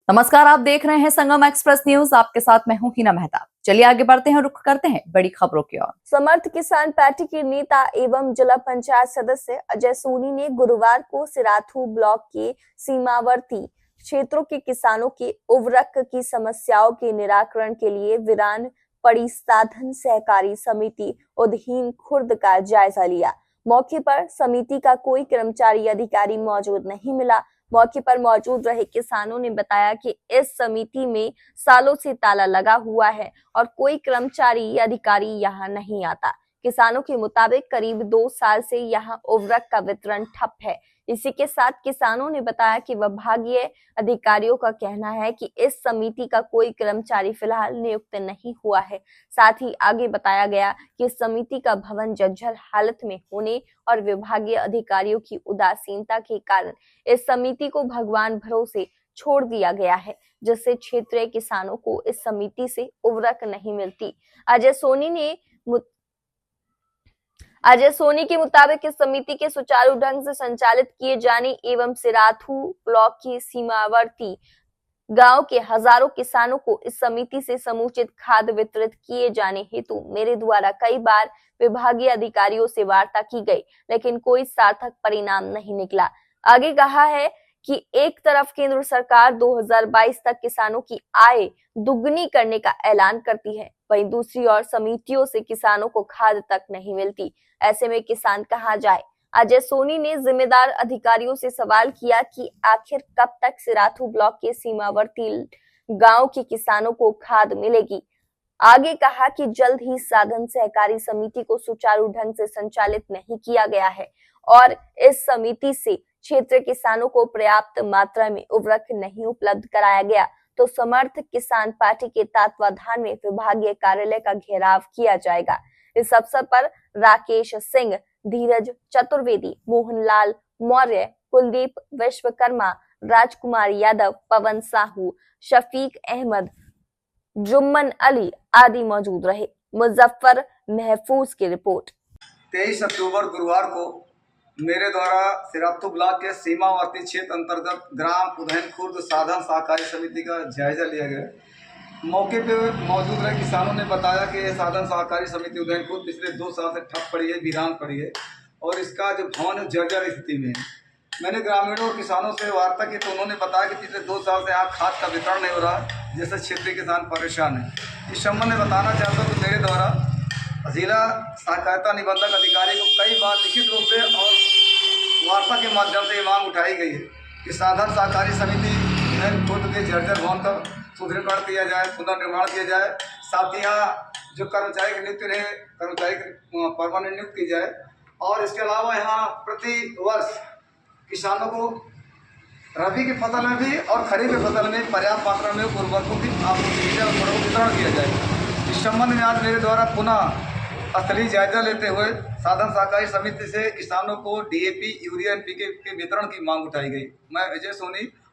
नमस्कार, आप देख रहे हैं संगम एक्सप्रेस न्यूज। आपके साथ मैं हूं हिना मेहता। चलिए आगे बढ़ते हैं, रुख करते हैं बड़ी खबरों की ओर। समर्थ किसान पार्टी के नेता एवं जिला पंचायत सदस्य अजय सोनी ने गुरुवार को सिराथू ब्लॉक के सीमावर्ती क्षेत्रों के किसानों के उर्वरक की समस्याओं के निराकरण के लिए वीरान पड़ी साधन सहकारी समिति उदहीन खुर्द का जायजा लिया। मौके पर समिति का कोई कर्मचारी अधिकारी मौजूद नहीं मिला। मौके पर मौजूद रहे किसानों ने बताया कि इस समिति में सालों से ताला लगा हुआ है और कोई कर्मचारी या अधिकारी यहाँ नहीं आता। किसानों के मुताबिक करीब 2 साल से यहाँ उर्वरक का वितरण ठप है। इसी के साथ किसानों ने बताया कि विभागीय अधिकारियों का कहना है कि इस समिति का कोई कर्मचारी फिलहाल नियुक्त नहीं हुआ है। साथ ही आगे बताया गया कि समिति का भवन जर्जर हालत में होने और विभागीय अधिकारियों की उदासीनता के कारण इस समिति को भगवान भरोसे छोड़ दिया गया है, जिससे क्षेत्रीय किसानों को इस समिति से उर्वरक नहीं मिलती। अजय सोनी के मुताबिक इस समिति के सुचारू ढंग से संचालित किए जाने एवं सिराथू ब्लॉक की सीमावर्ती गांव के हजारों किसानों को इस समिति से समुचित खाद वितरित किए जाने हेतु मेरे द्वारा कई बार विभागीय अधिकारियों से वार्ता की गई, लेकिन कोई सार्थक परिणाम नहीं निकला। आगे कहा है कि एक तरफ केंद्र सरकार 2022 तक किसानों की आय दुगनी करने का ऐलान करती है, वहीं दूसरी ओर समितियों से किसानों को खाद तक नहीं मिलती। ऐसे में किसान कहां जाए? अजय सोनी ने जिम्मेदार अधिकारियों से सवाल किया कि आखिर कब तक सिराथू ब्लॉक के सीमावर्ती गांव के किसानों को खाद मिलेगी। आगे कहा कि जल्द ही साधन सहकारी समिति को सुचारू ढंग से संचालित नहीं किया गया है और इस समिति से क्षेत्र किसानों को पर्याप्त मात्रा में उर्वरक नहीं उपलब्ध कराया गया तो समर्थ किसान पार्टी के तत्वाधान में विभागीय कार्यालय का घेराव किया जाएगा। इस अवसर पर राकेश सिंह, धीरज चतुर्वेदी, मोहनलाल मौर्य, कुलदीप विश्वकर्मा, राजकुमार यादव, पवन साहू, शफीक अहमद, जुम्मन अली आदि मौजूद रहे। मुजफ्फर महफूज की रिपोर्ट। 23 अक्टूबर गुरुवार को मेरे द्वारा सिराथू ब्लॉक के सीमावर्ती क्षेत्र अंतर्गत ग्राम उदहीन खुर्द साधन सहकारी समिति का जायजा लिया गया। मौके पे मौजूद रहे किसानों ने बताया कि यह साधन सहकारी समिति उदहीन खुर्द पिछले 2 साल से ठप पड़ी है, वीरान पड़ी है और इसका जो भवन जर्जर स्थिति में है। मैंने ग्रामीणों और किसानों से वार्ता की तो उन्होंने बताया कि पिछले 2 साल से यहाँ खाद का वितरण नहीं हो रहा, जिससे क्षेत्रीय किसान परेशान है। इस संबंध में बताना चाहता हूँ कि मेरे द्वारा जिला सहकारिता निबंधक अधिकारी को कई बार लिखित रूप से और वार्ता के माध्यम से ये मांग उठाई गई है कि साधन सहकारी समिति खुद के जर्जर भवन का सुदृढ़ीकरण किया जाए, पुनर्निर्माण किया जाए। साथ ही यहाँ जो कर्मचारी की नियुक्ति रहे, कर्मचारी की परमानेंट नियुक्त की जाए और इसके अलावा यहाँ प्रति वर्ष किसानों को रबी की फसल में भी और खरीफ की फसल में पर्याप्त मात्रा में उर्वरकों की आपूर्ति की जाए और वितरण किया जाए। इस संबंध में आज मेरे द्वारा पुनः स्थलीय जायजा लेते हुए साधन सहकारी समिति से किसानों को DAP, यूरिया, NPK के वितरण की मांग उठाई गई। मैं अजय सोनी